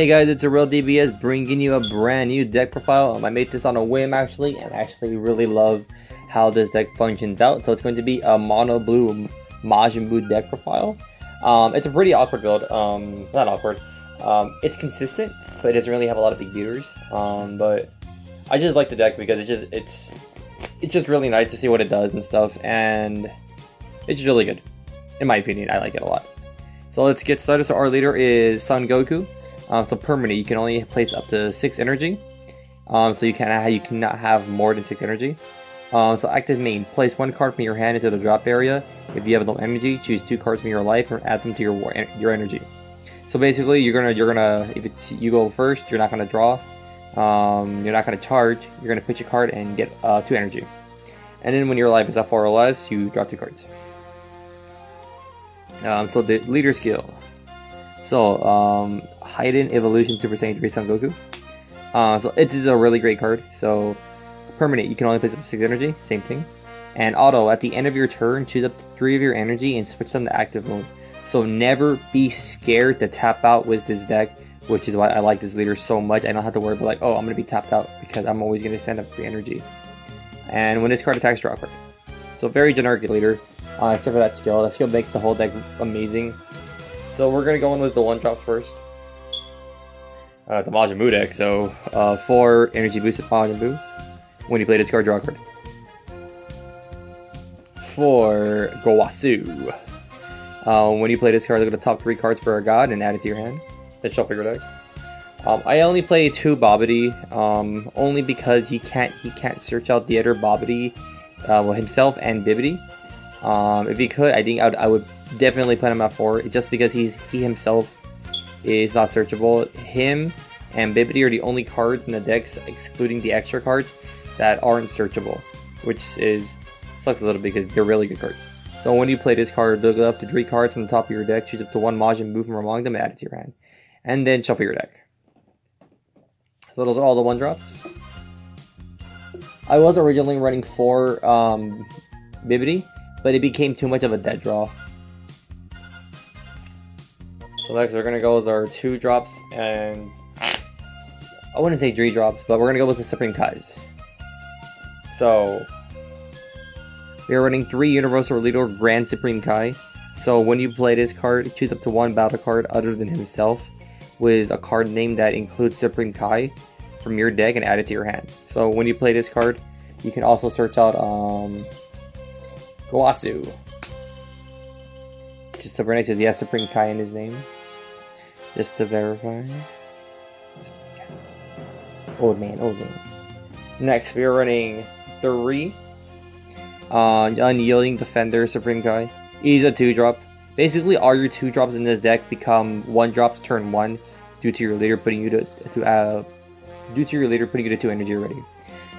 Hey guys, it's AraleDBS bringing you a brand new deck profile. I made this on a whim actually, and I actually really love how this deck functions out. So it's going to be a mono blue Majin Buu deck profile. It's a pretty awkward build. Not awkward. It's consistent, but it doesn't really have a lot of big beaters. But I just like the deck because it's just really nice to see what it does and stuff, and it's really good. In my opinion, I like it a lot. So let's get started. So our leader is Son Goku. So permanent, you can only place up to 6 energy. So you cannot have more than 6 energy. So active main, place 1 card from your hand into the drop area. If you have no energy, choose 2 cards from your life and add them to your energy. So basically, you're gonna if you go first, you're not gonna draw. You're not gonna charge. You're gonna pitch a card and get 2 energy. And then when your life is at 4 or less, you drop 2 cards. So the leader skill. So Hidden Evolution Super Saiyan 3 Son Goku. So it is a really great card. So permanent, you can only place up to 6 energy, same thing. And auto, at the end of your turn, choose up to 3 of your energy and switch them to active mode. So never be scared to tap out with this deck, which is why I like this leader so much. I don't have to worry about like, oh, I'm gonna be tapped out because I'm always gonna stand up for energy. And when this card attacks, draw a card. So very generic leader, except for that skill. That skill makes the whole deck amazing. So we're gonna go in with the 1-drop first. The Majin Buu deck. So 4 energy boosted Majin Buu. When you play this card, draw a card. For Gowasu. When you play this card, look at the top 3 cards for a god and add it to your hand. Then shuffle your deck. I only play 2 Babidi, only because he can't search out the other Babidi, well, himself and Bibidi. If he could, I think I would definitely put him at 4, just because he himself is not searchable. Him and Bibidi are the only cards in the decks, excluding the extra cards, that aren't searchable, which sucks a little bit because they're really good cards. So when you play this card, look up to 3 cards from the top of your deck, choose up to 1 Majin Buu from among them, and add it to your hand, and then shuffle your deck. So those are all the 1-drops. I was originally running 4 Bibidi, but it became too much of a dead draw. So next we're gonna go with our 2 drops, and I wouldn't say 3 drops, but we're gonna go with the Supreme Kais. So we are running 3 Universal Leader Grand Supreme Kai. So when you play this card, choose up to 1 battle card other than himself with a card name that includes Supreme Kai from your deck and add it to your hand. So when you play this card, you can also search out Gowasu. Just to verify, he has Supreme Kai in his name. Just to verify. Old man. Next, we are running 3 Unyielding Defender Supreme Kai. He's a 2-drop. Basically, all your 2-drops in this deck become 1-drops turn 1 due to your leader putting you to 2 energy already.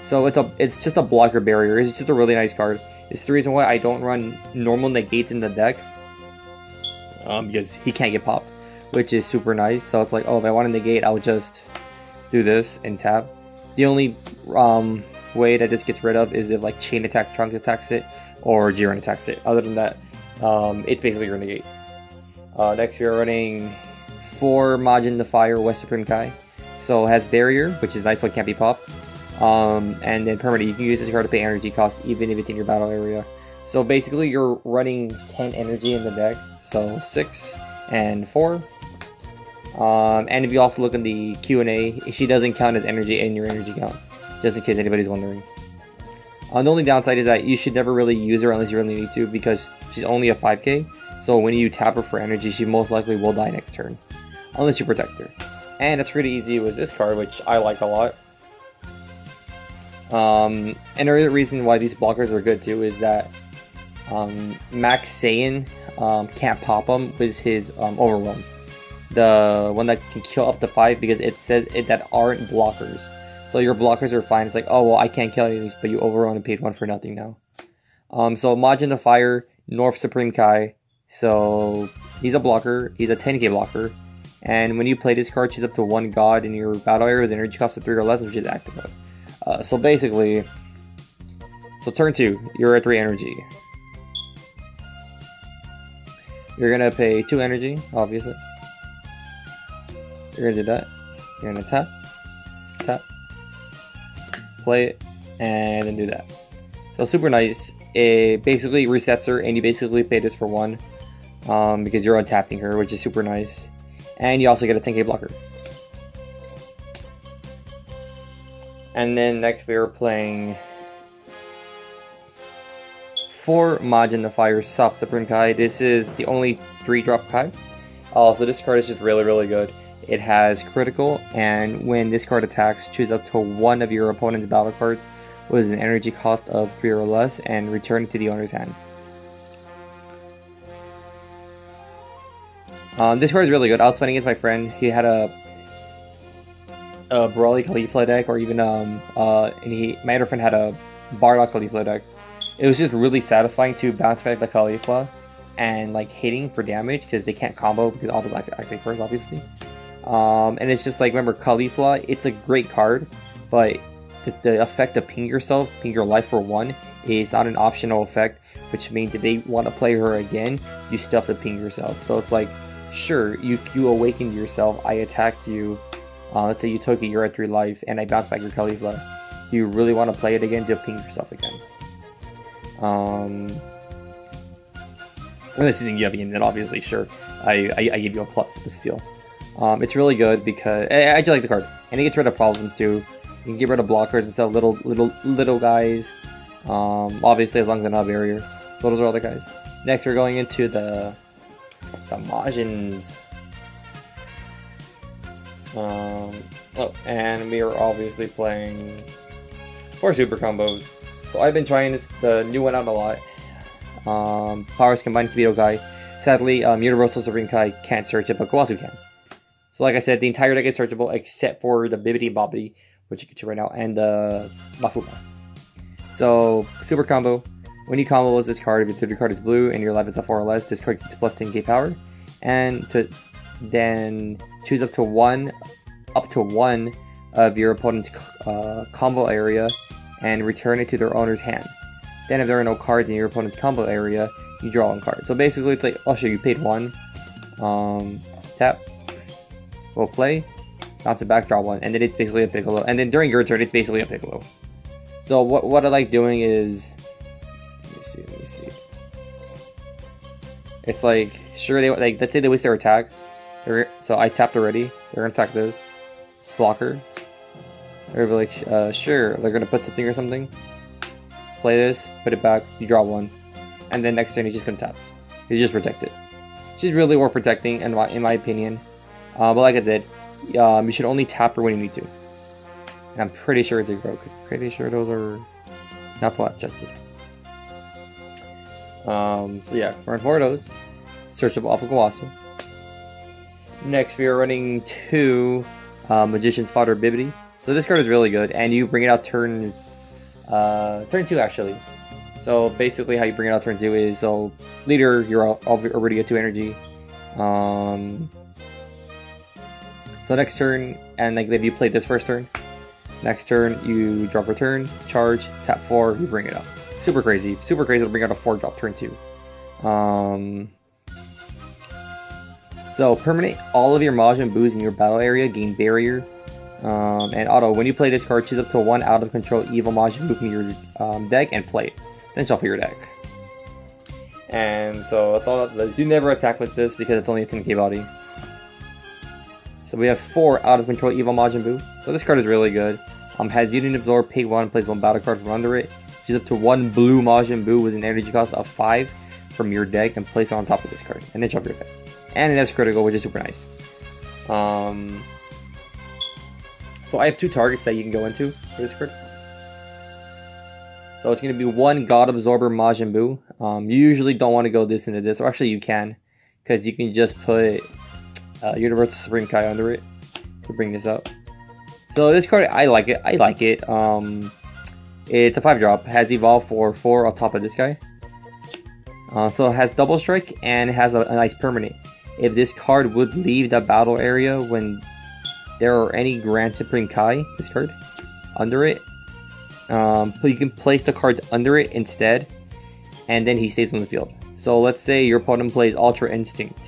So it's just a blocker barrier. It's just a really nice card. It's the reason why I don't run normal negates in the deck. Because he can't get popped, which is super nice. So it's like, oh, if I want to negate, I'll just do this and tap. The only way that this gets rid of is if like Chain Attack Trunks attacks it or Jiren attacks it. Other than that, it's basically your negate. Next we are running 4 Majin the Fire West Supreme Kai. So it has barrier, which is nice, so it can't be popped. And then permanent, you can use this card to pay energy cost even if it's in your battle area. So basically you're running 10 energy in the deck. So 6 and 4. And if you also look in the Q&A, she doesn't count as energy in your energy count, just in case anybody's wondering. The only downside is that you should never really use her unless you really need to, because she's only a 5k. So when you tap her for energy, she most likely will die next turn, unless you protect her. And it's pretty easy with this card, which I like a lot. And another reason why these blockers are good too is that Max Saiyan can't pop them with his Overwhelm. The one that can kill up to 5, because it says that aren't blockers. So your blockers are fine. It's like, oh, well, I can't kill any of these, but you overrun and paid 1 for nothing now. So Majin the Fire, North Supreme Kai. So he's a blocker. He's a 10k blocker. And when you play this card, choose up to 1 god in your battle area with energy cost of 3 or less, which is active mode. So basically, turn 2, you're at 3 energy. You're gonna pay 2 energy, obviously. You're gonna do that. You're gonna tap, tap, play it, and then do that. So super nice. It basically resets her, and you basically pay this for 1 because you're untapping her, which is super nice. And you also get a 10k blocker. And then next we are playing 4 Majin the Fire Soft Supreme Kai. This is the only 3-drop Kai. So this card is just really good. It has critical, and when this card attacks, choose up to 1 of your opponent's battle cards with an energy cost of 3 or less and return it to the owner's hand. This card is really good. I was playing against my friend. He had a Brawly Caulifla deck, or even my other friend had a Bardock Caulifla deck. It was just really satisfying to bounce back the Caulifla and like hitting for damage because they can't combo because all the active first, obviously. And it's just like, remember, Caulifla, it's a great card, but the effect of ping yourself, ping your life for 1, is not an optional effect, which means if they want to play her again, you still have to ping yourself. So it's like, sure, you awakened yourself, I attacked you, let's say you took it, you're at 3 life, and I bounce back your Caulifla. Do you really want to play it again to ping yourself again? Unless you think you have again, then obviously, sure, I give you a plus, but still. It's really good because I just like the card, and it gets rid of problems too. You can get rid of blockers instead of little guys. Obviously, as long as they're not a barrier. So those are all the guys. Next, we're going into the Majins. And we are obviously playing 4 super combos. So I've been trying the new one out a lot. Powers Combined Veto Kai. Sadly, Universal Supreme Kai can't search it, but Kawasu can. So like I said, the entire deck is searchable except for the Bibbidi Bobbidi, which you can see right now, and the Mafuba. So, super combo. When you combo this card, if your card is blue and your life is a 4 or less, this card gets plus 10k power. And to then choose up to one of your opponent's combo area and return it to their owner's hand. Then if there are no cards in your opponent's combo area, you draw 1 card. So basically, it's like, oh sure, you paid 1. Tap. We'll play. Bounce it back, draw 1. And then it's basically a Piccolo. And then during your turn, it's basically a Piccolo. So what I like doing is... Let me see. It's like, sure, they like, let's say they waste their attack. So I tapped already. They're gonna attack this. Blocker. They're like, sure, they're gonna put the thing or something. Play this, put it back, you draw 1. And then next turn, he's just gonna tap. He's just protect it. She's really worth protecting, in my opinion. But like I said, you should only tap her when you need to. And I'm pretty sure it's a grow, because I'm pretty sure those are not flat chested. So yeah, run 4 of those. Searchable off of Kawasu. Next, we are running 2 Magician's Fodder Bibbidi. So this card is really good, and you bring it out turn 2 actually. So basically, how you bring it out turn 2 is, so leader, you're already at 2 energy. So next turn, and like if you play this first turn, next turn you drop a turn, charge, tap 4, you bring it up. Super crazy to bring out a 4-drop turn 2. So permanent all of your Majin Boos in your battle area gain barrier. And auto, when you play this card, choose up to 1 out of control evil Majin Buu from your deck and play it. Then shuffle your deck. And so that's all. Do never attack with this because it's only a 10k body. So we have 4 out of control evil Majin Buu. So this card is really good. Has Unit Absorb, pay 1, plays 1 battle card from under it. Choose up to 1 blue Majin Buu with an energy cost of 5 from your deck and place it on top of this card. And then shuffle your deck. And it has critical, which is super nice. So I have 2 targets that you can go into for this card. So it's going to be 1 God Absorber Majin Buu. You usually don't want to go this into this, or actually you can, because you can just put Universal Supreme Kai under it to bring this up. So this card, I like it. It's a 5-drop, has Evolve for 4 on top of this guy. So it has Double Strike, and it has a nice permanent. If this card would leave the battle area when there are any Grand Supreme Kai, this card, under it, you can place the cards under it instead, and then he stays on the field. So let's say your opponent plays Ultra Instinct.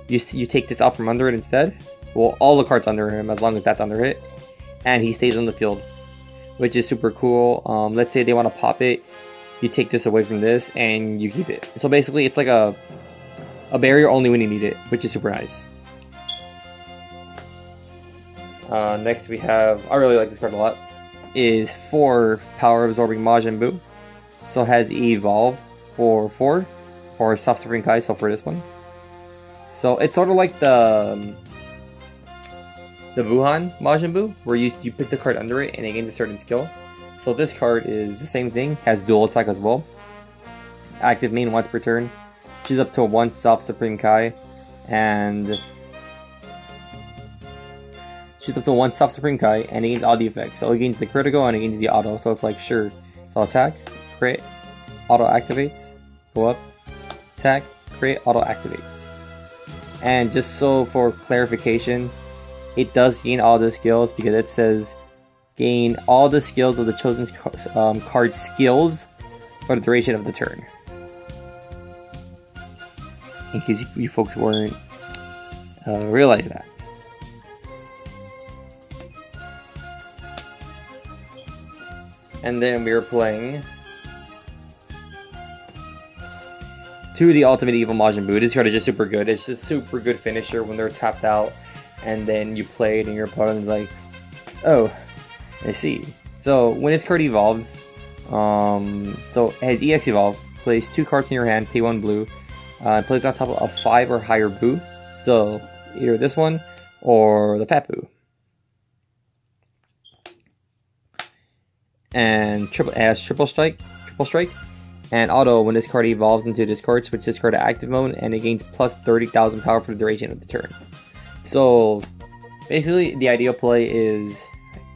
You take this out from under it instead, well, all the cards under him as long as that's under it, and he stays on the field, which is super cool. Let's say they want to pop it, you take this away from this and you keep it. So basically it's like a barrier only when you need it, which is super nice. Next we have, I really like this card a lot, is 4 power absorbing Majin Buu. So it has evolve for 4 or soft Supreme Kai, so for this one. So it's sort of like the Wuhan Majin Buu, where you pick the card under it and it gains a certain skill. So this card is the same thing, has dual attack as well. Active main once per turn. Choose up to 1 soft Supreme Kai, and choose up to 1 soft Supreme Kai, and it gains all the effects. So it gains the critical and it gains the auto. So it's like, sure, so attack, crit, auto activates, go up, attack, crit, auto activates. And just so for clarification, it does gain all the skills because it says gain all the skills of the chosen card skills for the duration of the turn. In case you folks weren't realize that. And then we are playing 2 the Ultimate Evil Majin Buu. This card is just super good. It's a super good finisher when they're tapped out, and then you play it and your opponent's like, oh, I see. So when this card evolves, so it has EX Evolve, place 2 cards in your hand, pay 1 blue, plays on top of a 5 or higher Buu. So either this one or the Fat Buu. And has triple strike, and auto when this card evolves into this card, switch this card to active mode, and it gains plus 30,000 power for the duration of the turn. So basically, the ideal play is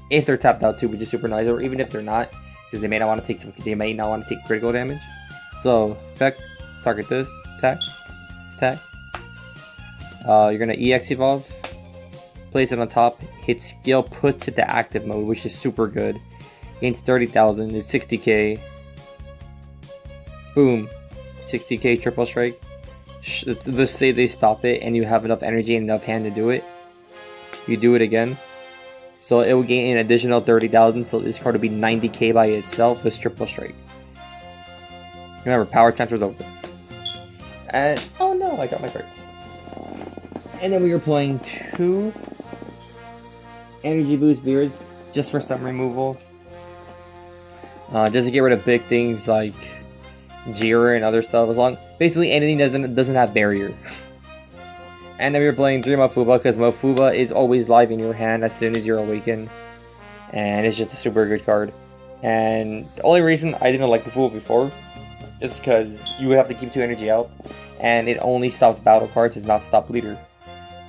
if they're tapped out too, which is super nice, or even if they're not, because they may not want to take critical damage. So effect, target this, attack. You're gonna EX evolve, place it on top, hit skill, puts it to active mode, which is super good. Gains 30,000, it's 60k. Boom, 60k triple strike. Let's say they stop it and you have enough energy and enough hand to do it. You do it again. So it will gain an additional 30,000, so this card will be 90k by itself with triple strike. Remember, power transfer's over. And, oh no, I got my cards. And then we are playing 2 energy boost beards just for some removal. Just to get rid of big things like Jira and other stuff. Basically anything doesn't have barrier. And then we're playing 3 Mafuba because Mafuba is always live in your hand as soon as you're awakened, and it's just a super good card. And the only reason I didn't like Mafuba before is because you would have to keep 2 energy out, and it only stops battle cards, does not stop leader.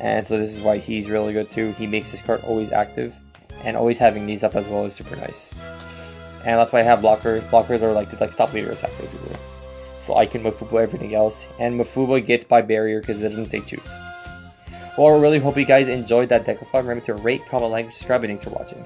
And so this is why he's really good too. He makes his card always active, and always having these up as well is super nice. And that's why I have blockers. Blockers are like stop leader attack basically. So I can Mafuba everything else. And Mafuba gets by barrier because it doesn't say choose. Well, I really hope you guys enjoyed that deck of fun. Remember to rate, comment, like, subscribe, and thanks for watching.